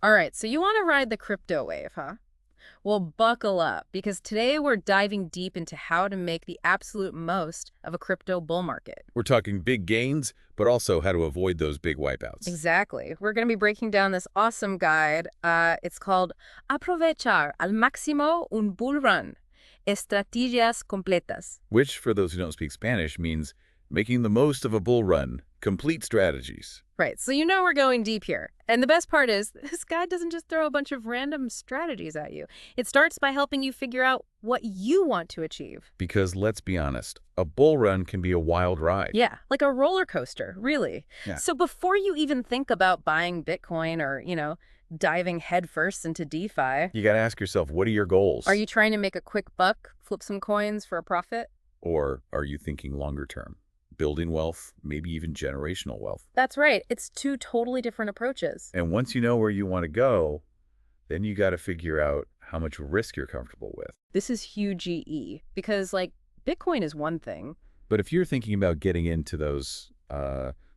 All right, so you want to ride the crypto wave, huh? Well, buckle up, because today we're diving deep into how to make the absolute most of a crypto bull market. We're talking big gains, but also how to avoid those big wipeouts. Exactly. We're going to be breaking down this awesome guide. It's called Aprovechar al máximo un bull run. Estrategias completas. Which, for those who don't speak Spanish, means making the most of a bull run, complete strategies. Right, so you know we're going deep here. And the best part is, this guide doesn't just throw a bunch of random strategies at you. It starts by helping you figure out what you want to achieve. Because let's be honest, a bull run can be a wild ride. Yeah, like a roller coaster, really. Yeah. So before you even think about buying Bitcoin or, diving headfirst into DeFi, You got to ask yourself, what are your goals? are you trying to make a quick buck, flip some coins for a profit? Or are you thinking longer term? Building wealth, maybe even generational wealth. That's right. It's two totally different approaches. And once you know where you want to go, then you got to figure out how much risk you're comfortable with. This is huge EE because, Bitcoin is one thing, But if you're thinking about getting into those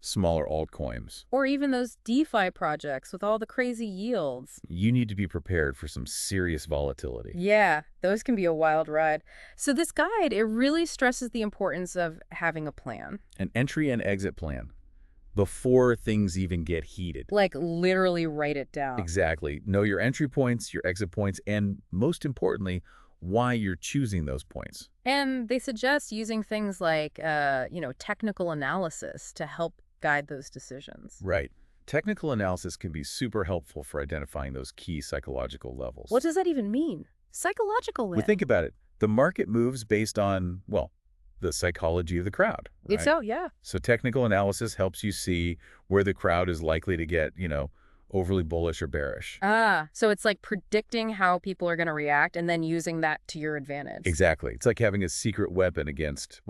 smaller altcoins, or even those DeFi projects with all the crazy yields. you need to be prepared for some serious volatility. Yeah, those can be a wild ride. So this guide, it really stresses the importance of having a plan. An entry and exit plan before things even get heated. Like, literally write it down. Exactly. Know your entry points, your exit points, and most importantly, why you're choosing those points. And they suggest using things like, technical analysis to help guide those decisions. Right. Technical analysis can be super helpful for identifying those key psychological levels. What does that even mean? Psychological Well, lift. think about it. The market moves based on, well, the psychology of the crowd. Right? So, yeah. So technical analysis helps you see where the crowd is likely to get, overly bullish or bearish. So it's like predicting how people are going to react and then using that to your advantage. Exactly. It's like having a secret weapon against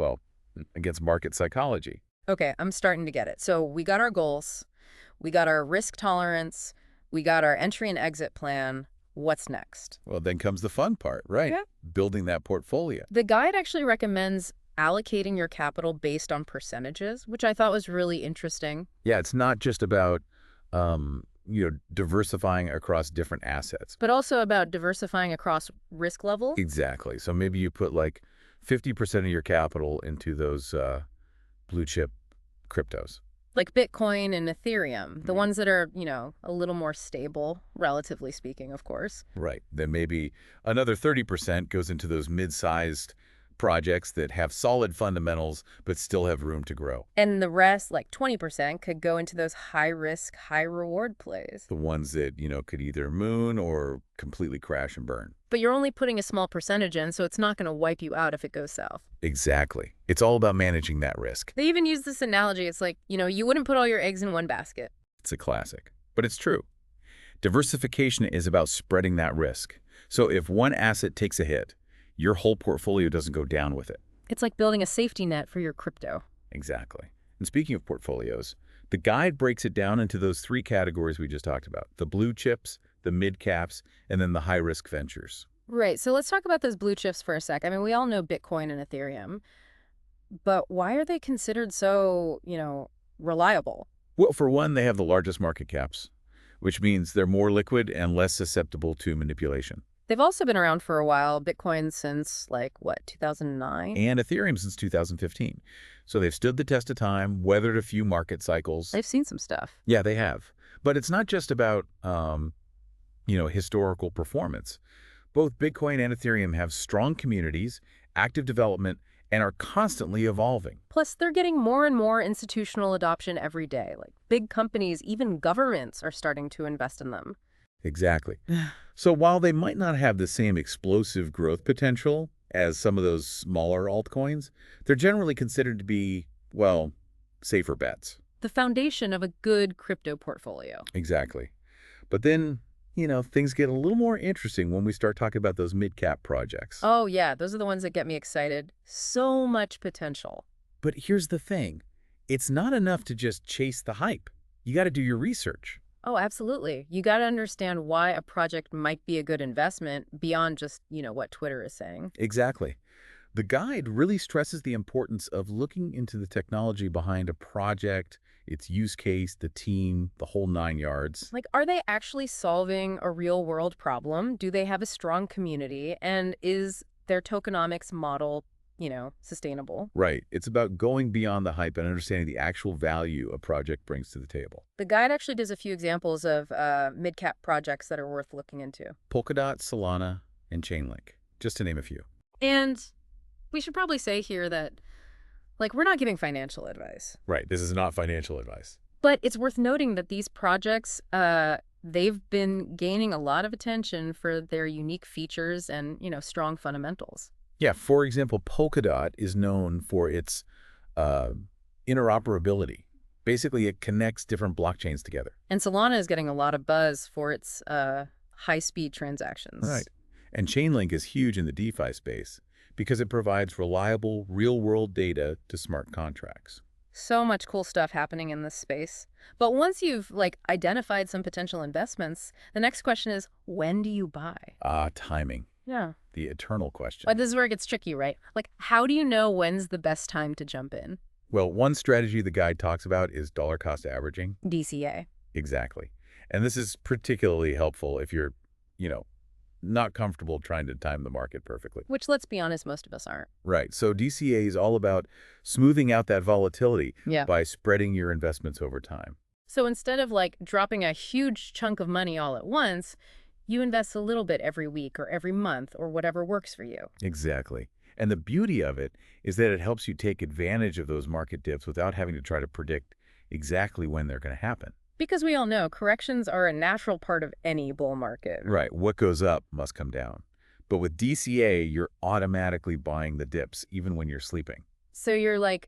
market psychology. Okay, I'm starting to get it. So we got our goals, we got our risk tolerance, we got our entry and exit plan. What's next? Well, then comes the fun part, right? Yeah. Building that portfolio. The guide actually recommends allocating your capital based on percentages, which I thought was really interesting. Yeah, it's not just about, diversifying across different assets. But also about diversifying across risk level. Exactly. So maybe you put like 50% of your capital into those blue chip cryptos. Like Bitcoin and Ethereum, the ones that are, a little more stable, relatively speaking, of course. Right. Then maybe another 30% goes into those mid-sized projects that have solid fundamentals but still have room to grow. And the rest, like 20%, could go into those high-risk, high-reward plays. The ones that, could either moon or completely crash and burn. But you're only putting a small percentage in, so it's not going to wipe you out if it goes south. Exactly. It's all about managing that risk. They even use this analogy. It's like, you wouldn't put all your eggs in one basket. It's a classic, but it's true. Diversification is about spreading that risk. So if one asset takes a hit, your whole portfolio doesn't go down with it. It's like building a safety net for your crypto. Exactly. And speaking of portfolios, the guide breaks it down into those three categories we just talked about: the blue chips, the mid caps, and then the high-risk ventures. Right, so let's talk about those blue chips for a sec. I mean, we all know Bitcoin and Ethereum, but why are they considered so, reliable? Well, for one, they have the largest market caps, which means they're more liquid and less susceptible to manipulation. They've also been around for a while, Bitcoin since, 2009? And Ethereum since 2015. So they've stood the test of time, weathered a few market cycles. They've seen some stuff. Yeah, they have. But it's not just about, historical performance. Both Bitcoin and Ethereum have strong communities, active development, and are constantly evolving. Plus, they're getting more and more institutional adoption every day. Like, big companies, even governments, are starting to invest in them. Exactly. So while they might not have the same explosive growth potential as some of those smaller altcoins, they're generally considered to be, well, safer bets. The foundation of a good crypto portfolio. Exactly. But then, things get a little more interesting when we start talking about those mid-cap projects. Oh, yeah, those are the ones that get me excited. So much potential. But here's the thing. It's not enough to just chase the hype. You got to do your research. Oh, absolutely. You got to understand why a project might be a good investment beyond just, what Twitter is saying. Exactly. The guide really stresses the importance of looking into the technology behind a project its use case, the team, the whole nine yards. Like, are they actually solving a real-world problem? Do they have a strong community? And is their tokenomics model, sustainable? Right. It's about going beyond the hype and understanding the actual value a project brings to the table. The guide actually does a few examples of mid-cap projects that are worth looking into. Polkadot, Solana, and Chainlink, just to name a few. And we should probably say here that, like, we're not giving financial advice. Right. This is not financial advice. But it's worth noting that these projects, they've been gaining a lot of attention for their unique features and, strong fundamentals. Yeah, for example, Polkadot is known for its interoperability. Basically, it connects different blockchains together. And Solana is getting a lot of buzz for its high-speed transactions. Right. And Chainlink is huge in the DeFi space because it provides reliable, real-world data to smart contracts. So much cool stuff happening in this space. But once you've, identified some potential investments, the next question is, when do you buy? Timing. Yeah. The eternal question. But this is where it gets tricky, right? Like, how do you know when's the best time to jump in? Well, one strategy the guide talks about is dollar cost averaging. DCA. Exactly. And this is particularly helpful if you're, not comfortable trying to time the market perfectly. Which, let's be honest, most of us aren't. Right. So DCA is all about smoothing out that volatility Yeah. by spreading your investments over time. So instead of, dropping a huge chunk of money all at once, you invest a little bit every week or every month or whatever works for you. Exactly. And the beauty of it is that it helps you take advantage of those market dips without having to try to predict exactly when they're going to happen. Because we all know corrections are a natural part of any bull market. Right. What goes up must come down. But with DCA, you're automatically buying the dips, even when you're sleeping. So you're,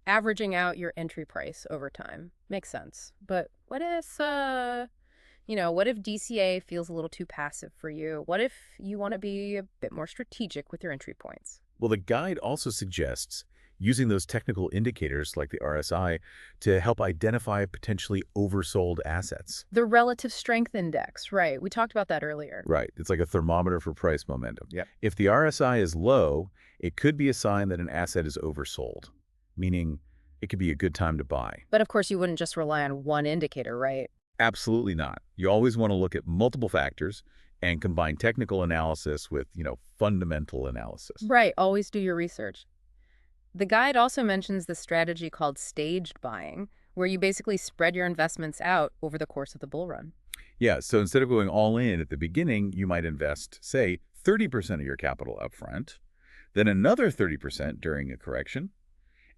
averaging out your entry price over time. Makes sense. But what if, what if DCA feels a little too passive for you? What if you want to be a bit more strategic with your entry points? Well, the guide also suggests using those technical indicators like the RSI to help identify potentially oversold assets. The relative strength index, right. We talked about that earlier. Right. It's like a thermometer for price momentum. Yeah. If the RSI is low, it could be a sign that an asset is oversold, meaning it could be a good time to buy. But of course, you wouldn't just rely on one indicator, right? Absolutely not. You always want to look at multiple factors and combine technical analysis with, fundamental analysis. Right. Always do your research. The guide also mentions the strategy called staged buying, where you basically spread your investments out over the course of the bull run. Yeah, so instead of going all in at the beginning, you might invest, say, 30% of your capital up front, then another 30% during a correction,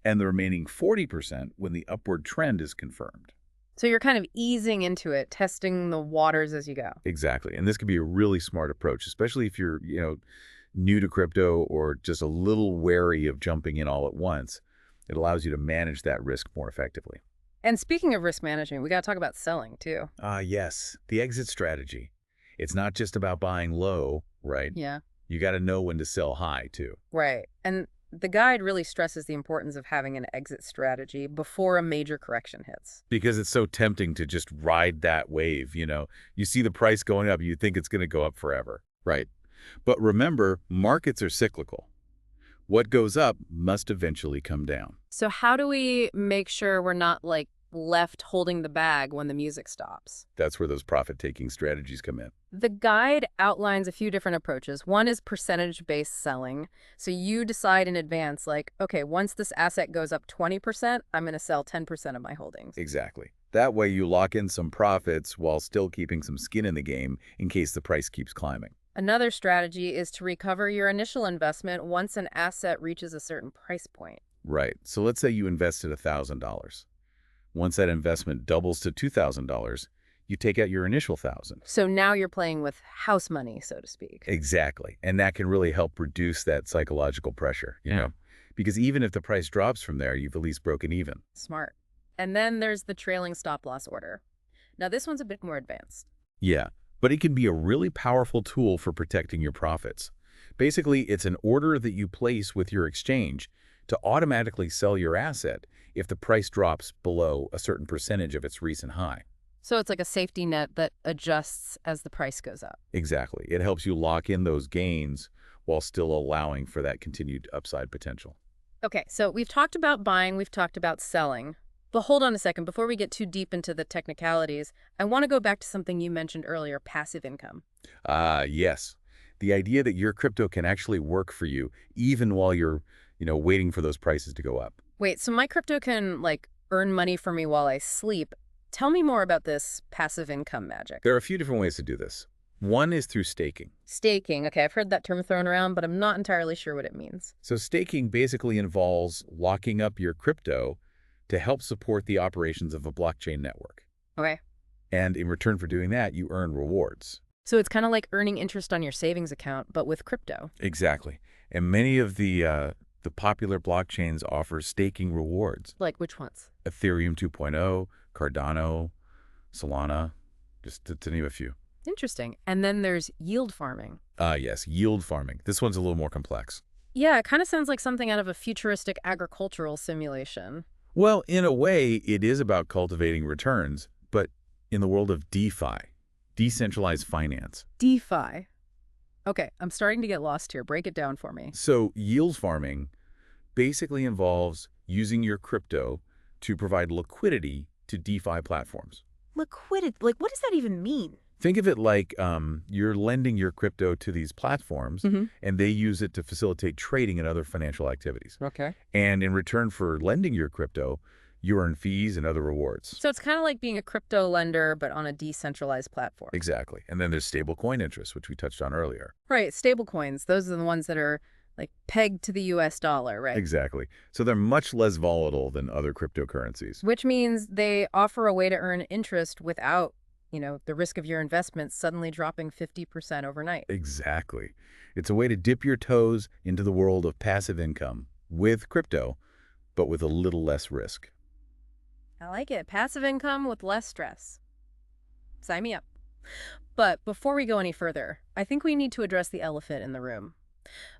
and the remaining 40% when the upward trend is confirmed. So you're kind of easing into it, testing the waters as you go. Exactly. And this could be a really smart approach, especially if you're, new to crypto or just a little wary of jumping in all at once. It allows you to manage that risk more effectively. And speaking of risk management, we got to talk about selling too. Yes, the exit strategy. It's not just about buying low, right? Yeah. You got to know when to sell high, too. Right. And the guide really stresses the importance of having an exit strategy before a major correction hits. Because it's so tempting to just ride that wave, You see the price going up, you think it's going to go up forever. Right. But remember, markets are cyclical. What goes up must eventually come down. So how do we make sure we're not left holding the bag when the music stops? That's where those profit-taking strategies come in. The guide outlines a few different approaches. One is percentage-based selling. So you decide in advance, okay, once this asset goes up 20%, I'm going to sell 10% of my holdings. Exactly. That way you lock in some profits while still keeping some skin in the game in case the price keeps climbing. Another strategy is to recover your initial investment once an asset reaches a certain price point. Right. So let's say you invested $1,000. Once that investment doubles to $2,000, you take out your initial $1,000. So now you're playing with house money, so to speak. Exactly. And that can really help reduce that psychological pressure, you know? Because even if the price drops from there, you've at least broken even. Smart. And then there's the trailing stop-loss order. Now, this one's a bit more advanced. Yeah, but it can be a really powerful tool for protecting your profits. Basically, it's an order that you place with your exchange to automatically sell your asset if the price drops below a certain percentage of its recent high. So it's like a safety net that adjusts as the price goes up. Exactly. It helps you lock in those gains while still allowing for that continued upside potential. Okay, so we've talked about buying, we've talked about selling. But hold on a second. Before we get too deep into the technicalities, I want to go back to something you mentioned earlier, passive income. Yes. The idea that your crypto can actually work for you even while you're, waiting for those prices to go up. Wait, so my crypto can, like, earn money for me while I sleep. Tell me more about this passive income magic. There are a few different ways to do this. One is through staking. Staking. Okay, I've heard that term thrown around, but I'm not entirely sure what it means. So staking basically involves locking up your crypto to help support the operations of a blockchain network. Okay. And in return for doing that, you earn rewards. So it's kind of like earning interest on your savings account, but with crypto. Exactly. And many of the popular blockchains offer staking rewards. Like which ones? Ethereum 2.0, Cardano, Solana, just to name a few. Interesting. And then there's yield farming. Yes, yield farming. This one's a little more complex. Yeah, it kind of sounds like something out of a futuristic agricultural simulation. Well, in a way, it is about cultivating returns, but in the world of DeFi, decentralized finance. DeFi. Okay, I'm starting to get lost here. Break it down for me. So yield farming basically involves using your crypto to provide liquidity to DeFi platforms. Liquidity. Like, what does that even mean? Think of it like you're lending your crypto to these platforms, and they use it to facilitate trading and other financial activities. Okay. And in return for lending your crypto, you earn fees and other rewards. So it's kind of like being a crypto lender, but on a decentralized platform. Exactly. And then there's stablecoin interest, which we touched on earlier. Right, stable coins. Those are the ones that are like pegged to the US dollar, right? Exactly. So they're much less volatile than other cryptocurrencies. Which means they offer a way to earn interest without, the risk of your investments suddenly dropping 50% overnight. Exactly. It's a way to dip your toes into the world of passive income with crypto, but with a little less risk. I like it. Passive income with less stress. Sign me up. But before we go any further, I think we need to address the elephant in the room.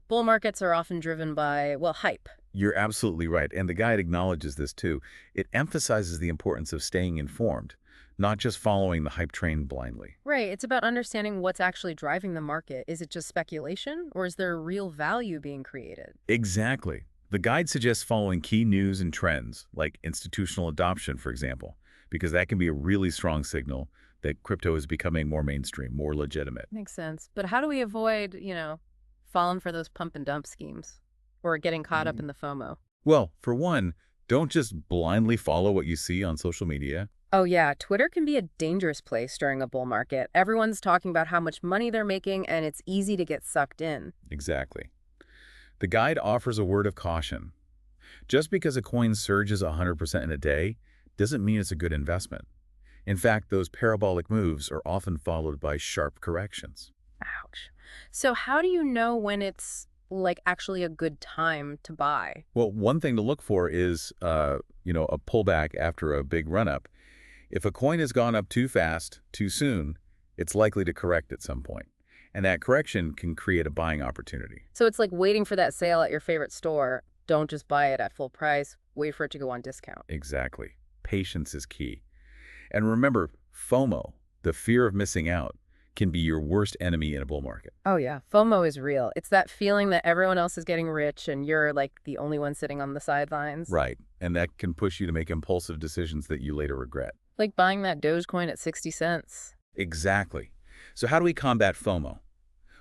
Bull markets are often driven by, well, hype. You're absolutely right, and the guide acknowledges this too. It emphasizes the importance of staying informed, not just following the hype train blindly. Right, it's about understanding what's actually driving the market. Is it just speculation, or is there real value being created? Exactly. The guide suggests following key news and trends, like institutional adoption, for example, because that can be a really strong signal that crypto is becoming more mainstream, more legitimate. Makes sense. But how do we avoid, falling for those pump and dump schemes or getting caught up in the FOMO? Well, for one, don't just blindly follow what you see on social media. Oh, yeah. Twitter can be a dangerous place during a bull market. Everyone's talking about how much money they're making, and it's easy to get sucked in. Exactly. The guide offers a word of caution. Just because a coin surges 100% in a day doesn't mean it's a good investment. In fact, those parabolic moves are often followed by sharp corrections. Ouch. So how do you know when it's like actually a good time to buy? Well, one thing to look for is, a pullback after a big run-up. If a coin has gone up too fast, too soon, it's likely to correct at some point. And that correction can create a buying opportunity. So it's like waiting for that sale at your favorite store. Don't just buy it at full price. Wait for it to go on discount. Exactly. Patience is key. And remember, FOMO, the fear of missing out, can be your worst enemy in a bull market. Oh, yeah. FOMO is real. It's that feeling that everyone else is getting rich and you're like the only one sitting on the sidelines. Right. And that can push you to make impulsive decisions that you later regret. Like buying that Dogecoin at 60 cents. Exactly. So how do we combat FOMO?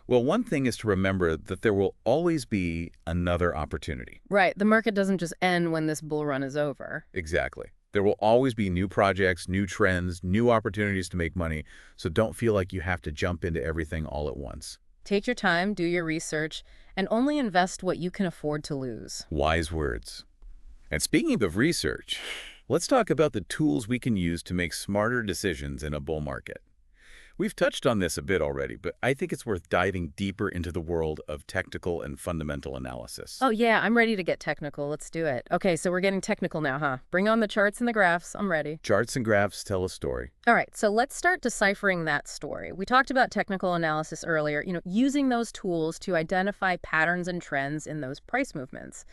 Well, one thing is to remember that there will always be another opportunity. Right. The market doesn't just end when this bull run is over. Exactly. There will always be new projects, new trends, new opportunities to make money, so don't feel like you have to jump into everything all at once. Take your time, do your research, and only invest what you can afford to lose. Wise words. And speaking of research, let's talk about the tools we can use to make smarter decisions in a bull market. We've touched on this a bit already, but I think it's worth diving deeper into the world of technical and fundamental analysis. Oh, yeah, I'm ready to get technical. Let's do it. Okay, so we're getting technical now, huh? Bring on the charts and the graphs. I'm ready. Charts and graphs tell a story. All right, so let's start deciphering that story. We talked about technical analysis earlier, using those tools to identify patterns and trends in those price movements.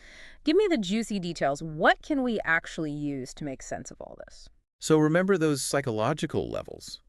Give me the juicy details. What can we actually use to make sense of all this? So remember those psychological levels.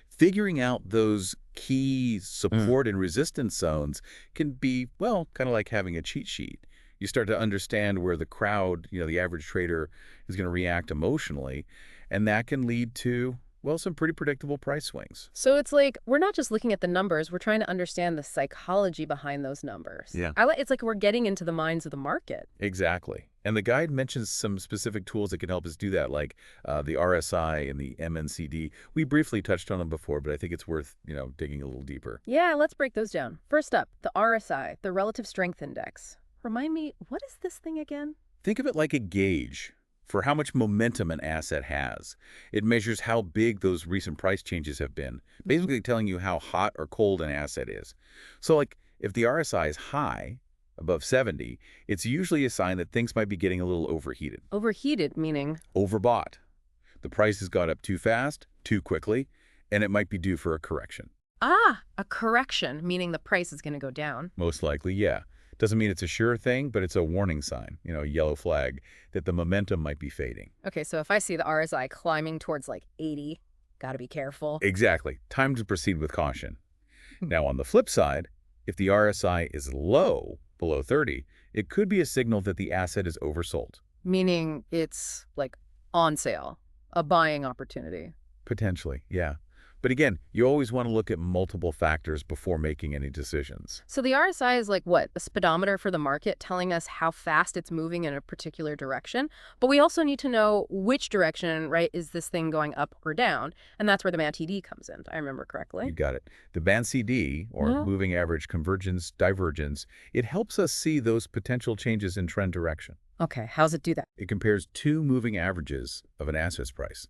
Figuring out those key support and resistance zones can be, well, kind of like having a cheat sheet. You start to understand where the crowd, the average trader is going to react emotionally, and that can lead to, well, some pretty predictable price swings. So it's like we're not just looking at the numbers, we're trying to understand the psychology behind those numbers. Yeah. It's like we're getting into the minds of the market. Exactly. And the guide mentions some specific tools that can help us do that, like the RSI and the MNCD. We briefly touched on them before, but I think it's worth, digging a little deeper. Yeah, let's break those down. First up, the RSI, the Relative Strength Index. Remind me, what is this thing again? Think of it like a gauge for how much momentum an asset has. It measures how big those recent price changes have been, basically telling you how hot or cold an asset is. So like if the RSI is high, above 70, it's usually a sign that things might be getting a little overheated. Overheated, meaning? Overbought. The price has got up too fast, too quickly, and it might be due for a correction. Ah, a correction, meaning the price is going to go down. Most likely, yeah. Doesn't mean it's a sure thing, but it's a warning sign, a yellow flag, that the momentum might be fading. Okay, so if I see the RSI climbing towards like 80, gotta be careful. Exactly. Time to proceed with caution. Now, on the flip side, if the RSI is low, below 30, it could be a signal that the asset is oversold. Meaning it's like on sale, a buying opportunity. Potentially, yeah. But again, you always want to look at multiple factors before making any decisions. So the RSI is like what? A speedometer for the market telling us how fast it's moving in a particular direction. But we also need to know which direction, right, is this thing going up or down? And that's where the MATD comes in, if I remember You correctly. got it. The BAN-CD, or Yeah. moving average convergence divergence, it helps us see those potential changes in trend direction. Okay, how's it do that? It compares two moving averages of an asset's price.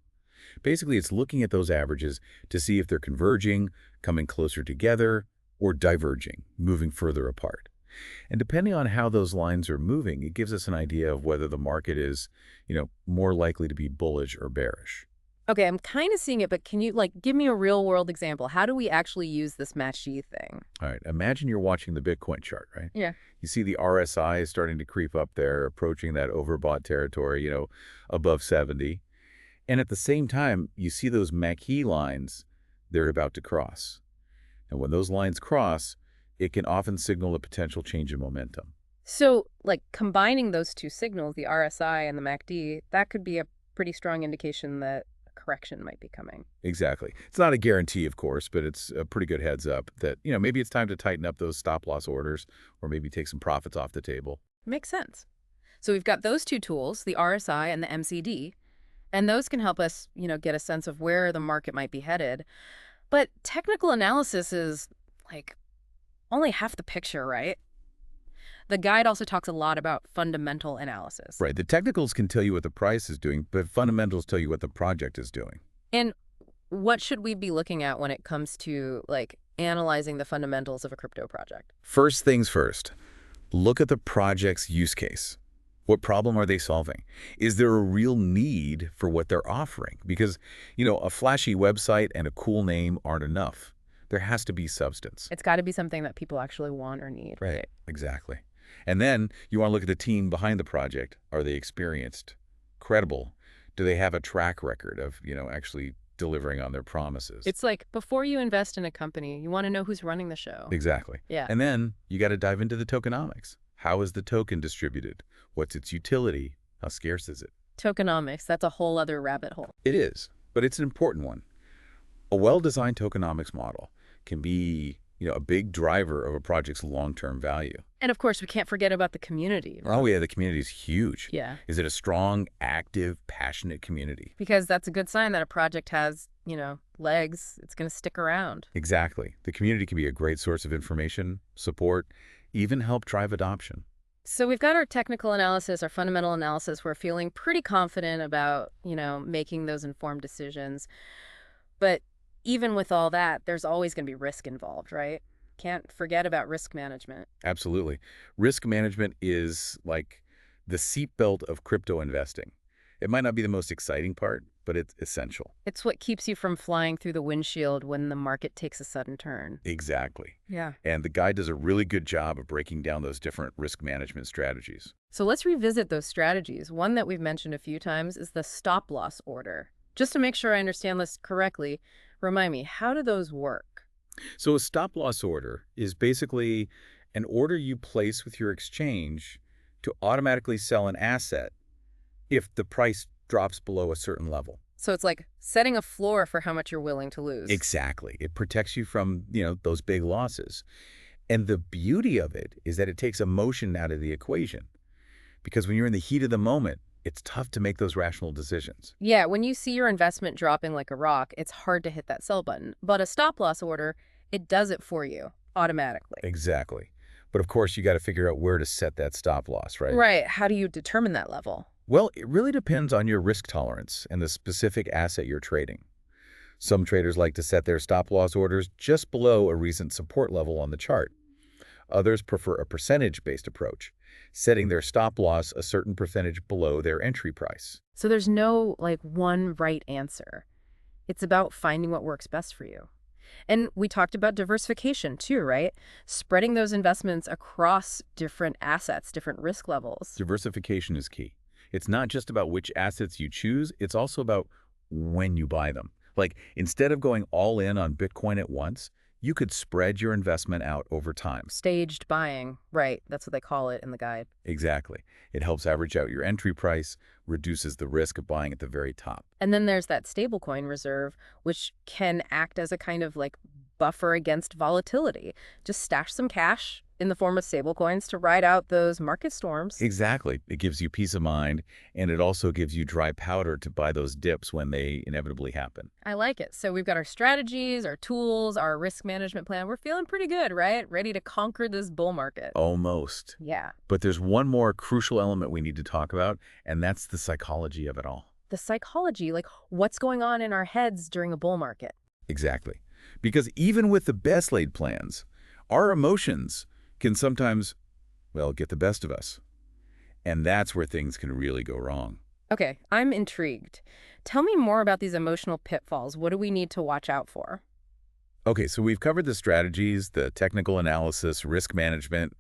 Basically, it's looking at those averages to see if they're converging, coming closer together, or diverging, moving further apart. And depending on how those lines are moving, it gives us an idea of whether the market is, more likely to be bullish or bearish. Okay, I'm kind of seeing it, but can you give me a real world example? How do we actually use this MATD thing? All right, imagine you're watching the Bitcoin chart, right? Yeah. You see the RSI is starting to creep up there, approaching that overbought territory, above 70. And at the same time, you see those MACD lines they're about to cross. And when those lines cross, it can often signal a potential change in momentum. So, combining those two signals, the RSI and the MACD, that could be a pretty strong indication that a correction might be coming. Exactly. It's not a guarantee, of course, but it's a pretty good heads up that, maybe it's time to tighten up those stop-loss orders or maybe take some profits off the table. Makes sense. So we've got those two tools, the RSI and the MCD, and those can help us, get a sense of where the market might be headed. But technical analysis is, only half the picture, right? The guide also talks a lot about fundamental analysis. Right. The technicals can tell you what the price is doing, but fundamentals tell you what the project is doing. And what should we be looking at when it comes to, analyzing the fundamentals of a crypto project? First things first, look at the project's use case. What problem are they solving? Is there a real need for what they're offering? Because, a flashy website and a cool name aren't enough. There has to be substance. It's got to be something that people actually want or need. Right. Exactly. And then you want to look at the team behind the project. Are they experienced? Credible? Do they have a track record of, actually delivering on their promises? It's like before you invest in a company, you want to know who's running the show. Exactly. Yeah. And then you got to dive into the tokenomics. How is the token distributed? What's its utility? How scarce is it? Tokenomics, that's a whole other rabbit hole. It is, but it's an important one. A well-designed tokenomics model can be, a big driver of a project's long-term value. And of course, we can't forget about the community. Oh yeah, the community is huge. Yeah. Is it a strong, active, passionate community? Because that's a good sign that a project has, legs. It's going to stick around. Exactly. The community can be a great source of information, support, even help drive adoption. So we've got our technical analysis, our fundamental analysis. We're feeling pretty confident about, making those informed decisions. But even with all that, there's always going to be risk involved, right? Can't forget about risk management. Absolutely. Risk management is like the seatbelt of crypto investing. It might not be the most exciting part, but it's essential. It's what keeps you from flying through the windshield when the market takes a sudden turn. Exactly. Yeah. And the guide does a really good job of breaking down those different risk management strategies. So let's revisit those strategies. One that we've mentioned a few times is the stop loss order. Just to make sure I understand this correctly, remind me, how do those work? So a stop loss order is basically an order you place with your exchange to automatically sell an asset if the price drops below a certain level. So it's like setting a floor for how much you're willing to lose. Exactly. It protects you from, those big losses. And the beauty of it is that it takes emotion out of the equation. Because when you're in the heat of the moment, it's tough to make those rational decisions. Yeah, when you see your investment dropping like a rock, it's hard to hit that sell button. But a stop loss order, it does it for you automatically. Exactly. But of course, you got to figure out where to set that stop loss, right? Right. How do you determine that level? Well, it really depends on your risk tolerance and the specific asset you're trading. Some traders like to set their stop loss orders just below a recent support level on the chart. Others prefer a percentage-based approach, setting their stop loss a certain percentage below their entry price. So there's no like one right answer. It's about finding what works best for you. And we talked about diversification too, right? Spreading those investments across different assets, different risk levels. Diversification is key. It's not just about which assets you choose, it's also about when you buy them. Like, instead of going all in on Bitcoin at once, you could spread your investment out over time. Staged buying, right? That's what they call it in the guide. Exactly. It helps average out your entry price, reduces the risk of buying at the very top. And then there's that stablecoin reserve, which can act as a kind of like buffer against volatility. Just stash some cash in the form of stablecoins to ride out those market storms. Exactly. It gives you peace of mind, and it also gives you dry powder to buy those dips when they inevitably happen. I like it. So we've got our strategies, our tools, our risk management plan. We're feeling pretty good, right? Ready to conquer this bull market. Almost. Yeah. But there's one more crucial element we need to talk about, and that's the psychology of it all. The psychology, like what's going on in our heads during a bull market. Exactly. Because even with the best laid plans, our emotions can sometimes, well, get the best of us. And that's where things can really go wrong. Okay, I'm intrigued. Tell me more about these emotional pitfalls. What do we need to watch out for? Okay, so we've covered the strategies, the technical analysis, risk management,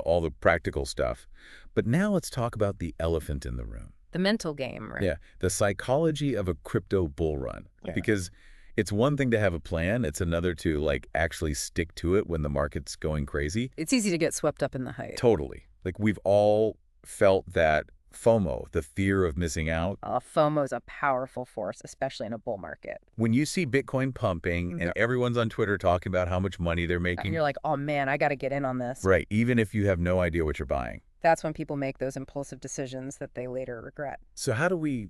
all the practical stuff. But now let's talk about the elephant in the room. The mental game, right? Yeah, the psychology of a crypto bull run. Yeah. Because it's one thing to have a plan, it's another to actually stick to it when the market's going crazy. It's easy to get swept up in the hype. Totally. We've all felt that FOMO, the fear of missing out. FOMO is a powerful force, especially in a bull market. When you see Bitcoin pumping and everyone's on Twitter talking about how much money they're making. And you're like, oh man, I got to get in on this. Right, even if you have no idea what you're buying. That's when people make those impulsive decisions that they later regret. So how do we,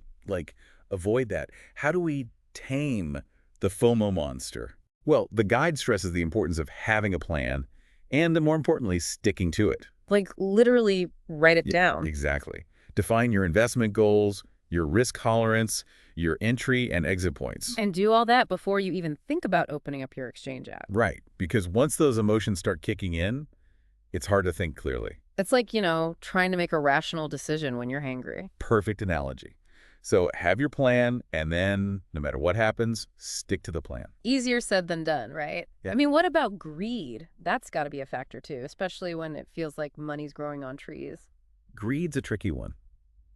avoid that? How do we tame the FOMO monster? Well, the guide stresses the importance of having a plan and, more importantly, sticking to it. Literally write it down. Exactly. Define your investment goals, your risk tolerance, your entry and exit points. And do all that before you even think about opening up your exchange app. Right, because once those emotions start kicking in, it's hard to think clearly. It's like, trying to make a rational decision when you're hangry. Perfect analogy. So have your plan, and then, no matter what happens, stick to the plan. Easier said than done, right? Yeah. I mean, what about greed? That's got to be a factor too, especially when it feels like money's growing on trees. Greed's a tricky one.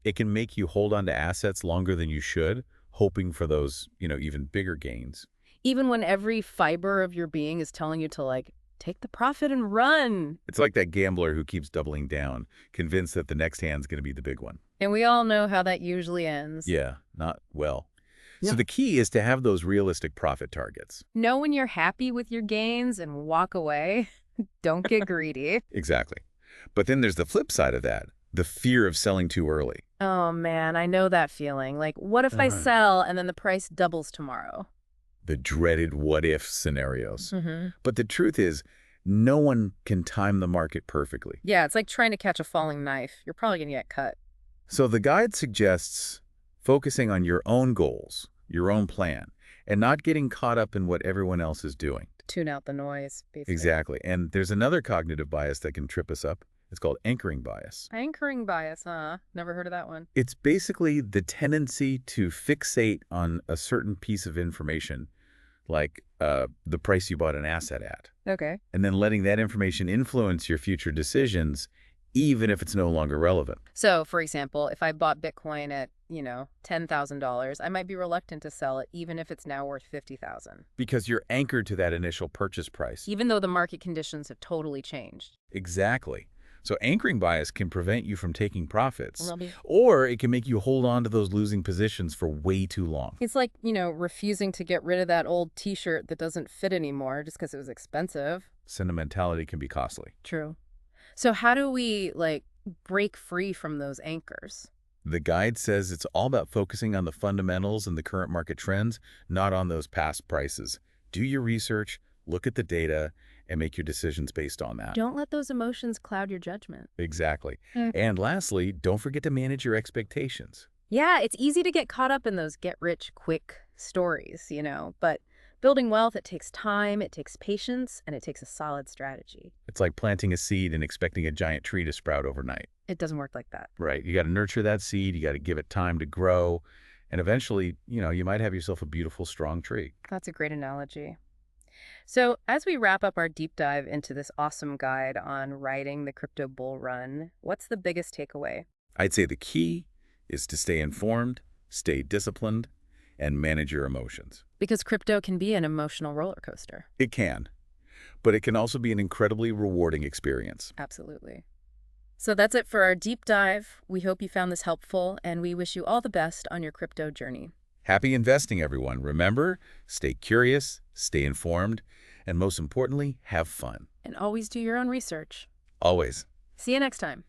It can make you hold on to assets longer than you should, hoping for those, even bigger gains. Even when every fiber of your being is telling you to, take the profit and run. It's like that gambler who keeps doubling down, convinced that the next hand's going to be the big one. And we all know how that usually ends. Yeah, not well. Yeah. So the key is to have those realistic profit targets. Know when you're happy with your gains and walk away. Don't get greedy. Exactly. But then there's the flip side of that, the fear of selling too early. Oh, man, I know that feeling. What if I sell and then the price doubles tomorrow? The dreaded what-if scenarios. Mm-hmm. But the truth is, no one can time the market perfectly. Yeah, it's like trying to catch a falling knife. You're probably going to get cut. So the guide suggests focusing on your own goals, your own plan, and not getting caught up in what everyone else is doing. Tune out the noise, basically. Exactly. And there's another cognitive bias that can trip us up. It's called anchoring bias. Anchoring bias, huh? Never heard of that one. It's basically the tendency to fixate on a certain piece of information, like the price you bought an asset at, Okay. and then letting that information influence your future decisions, even if it's no longer relevant. So, for example, if I bought Bitcoin at, $10,000, I might be reluctant to sell it even if it's now worth $50,000. Because you're anchored to that initial purchase price. Even though the market conditions have totally changed. Exactly. So anchoring bias can prevent you from taking profits, Well, or it can make you hold on to those losing positions for way too long. it's like, refusing to get rid of that old t-shirt that doesn't fit anymore just because it was expensive. Sentimentality can be costly. True. So how do we, break free from those anchors? The guide says it's all about focusing on the fundamentals and the current market trends, not on those past prices. Do your research, look at the data, and make your decisions based on that. Don't let those emotions cloud your judgment. Exactly. Mm. And lastly, don't forget to manage your expectations. Yeah, it's easy to get caught up in those get-rich-quick stories, but building wealth, it takes time, it takes patience, and it takes a solid strategy. It's like planting a seed and expecting a giant tree to sprout overnight. It doesn't work like that. Right. You got to nurture that seed. You got to give it time to grow. And eventually, you might have yourself a beautiful, strong tree. That's a great analogy. So, as we wrap up our deep dive into this awesome guide on riding the crypto bull run, what's the biggest takeaway? I'd say the key is to stay informed, stay disciplined, and manage your emotions. Because crypto can be an emotional roller coaster. It can, but it can also be an incredibly rewarding experience. Absolutely. So that's it for our deep dive. We hope you found this helpful, and we wish you all the best on your crypto journey. Happy investing, everyone. Remember, stay curious, stay informed, and most importantly, have fun. And always do your own research. Always. See you next time.